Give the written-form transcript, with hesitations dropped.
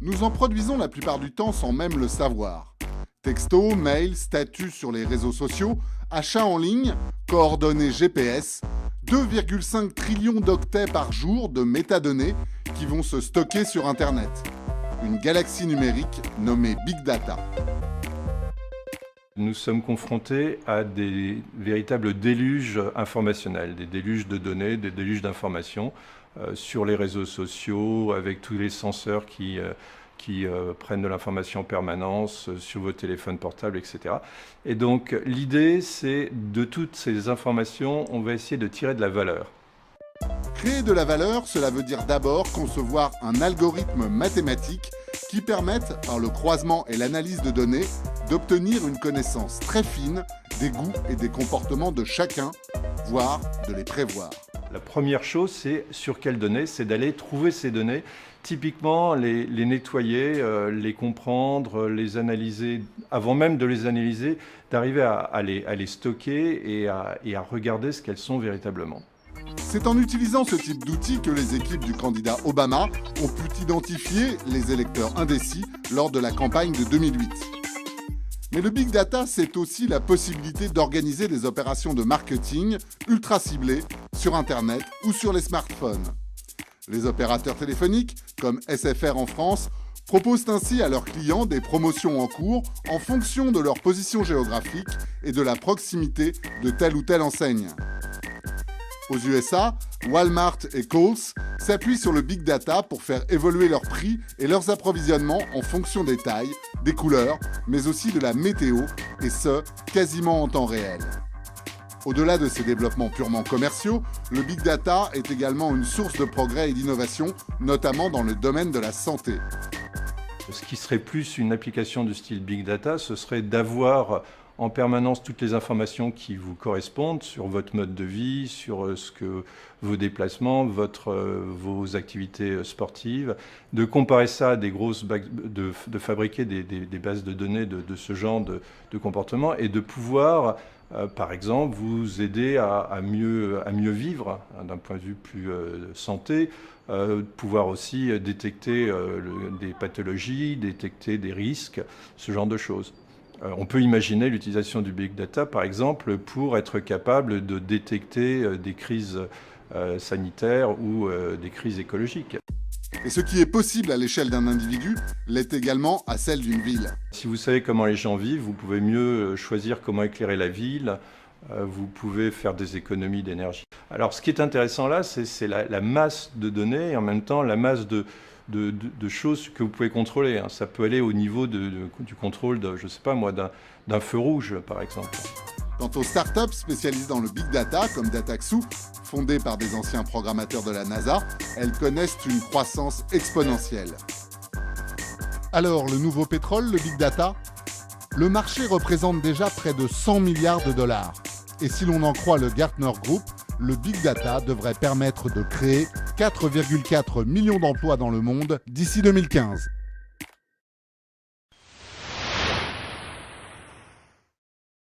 Nous en produisons la plupart du temps sans même le savoir. Textos, mails, statuts sur les réseaux sociaux, achats en ligne, coordonnées GPS, 2,5 trillions d'octets par jour de métadonnées qui vont se stocker sur Internet. Une galaxie numérique nommée Big Data. Nous sommes confrontés à des véritables déluges informationnels, des déluges de données, des déluges d'informations sur les réseaux sociaux, avec tous les senseurs qui prennent de l'information en permanence sur vos téléphones portables, etc. Et donc l'idée, c'est de toutes ces informations, on va essayer de tirer de la valeur. Créer de la valeur, cela veut dire d'abord concevoir un algorithme mathématique qui permette, par le croisement et l'analyse de données, d'obtenir une connaissance très fine des goûts et des comportements de chacun, voire de les prévoir. La première chose, c'est sur quelles données, c'est d'aller trouver ces données, typiquement les nettoyer, les comprendre, les analyser, avant même de les analyser, d'arriver à les stocker et à regarder ce qu'elles sont véritablement. C'est en utilisant ce type d'outils que les équipes du candidat Obama ont pu identifier les électeurs indécis lors de la campagne de 2008. Mais le Big Data, c'est aussi la possibilité d'organiser des opérations de marketing ultra ciblées sur Internet ou sur les smartphones. Les opérateurs téléphoniques, comme SFR en France, proposent ainsi à leurs clients des promotions en cours en fonction de leur position géographique et de la proximité de telle ou telle enseigne. Aux USA, Walmart et Kohl's s'appuient sur le Big Data pour faire évoluer leurs prix et leurs approvisionnements en fonction des tailles, des couleurs, mais aussi de la météo, et ce, quasiment en temps réel. Au-delà de ces développements purement commerciaux, le Big Data est également une source de progrès et d'innovation, notamment dans le domaine de la santé. Ce qui serait plus une application du style Big Data, ce serait d'avoir en permanence toutes les informations qui vous correspondent sur votre mode de vie, sur vos déplacements, vos activités sportives, de comparer ça à des grosses de fabriquer des bases de données de ce genre de comportement et de pouvoir, par exemple, vous aider à mieux vivre d'un point de vue plus santé, pouvoir aussi détecter des pathologies, détecter des risques, ce genre de choses. On peut imaginer l'utilisation du Big Data, par exemple, pour être capable de détecter des crises sanitaires ou des crises écologiques. Et ce qui est possible à l'échelle d'un individu l'est également à celle d'une ville. Si vous savez comment les gens vivent, vous pouvez mieux choisir comment éclairer la ville, vous pouvez faire des économies d'énergie. Alors ce qui est intéressant là, c'est la masse de données et en même temps la masse de choses que vous pouvez contrôler. Ça peut aller au niveau du contrôle je sais pas moi, d'un feu rouge, par exemple. Quant aux startups spécialisées dans le Big Data, comme Dataxu, fondées par des anciens programmateurs de la NASA, elles connaissent une croissance exponentielle. Alors, le nouveau pétrole, le Big Data? Le marché représente déjà près de 100 milliards de dollars. Et si l'on en croit le Gartner Group, le Big Data devrait permettre de créer 4,4 millions d'emplois dans le monde d'ici 2015.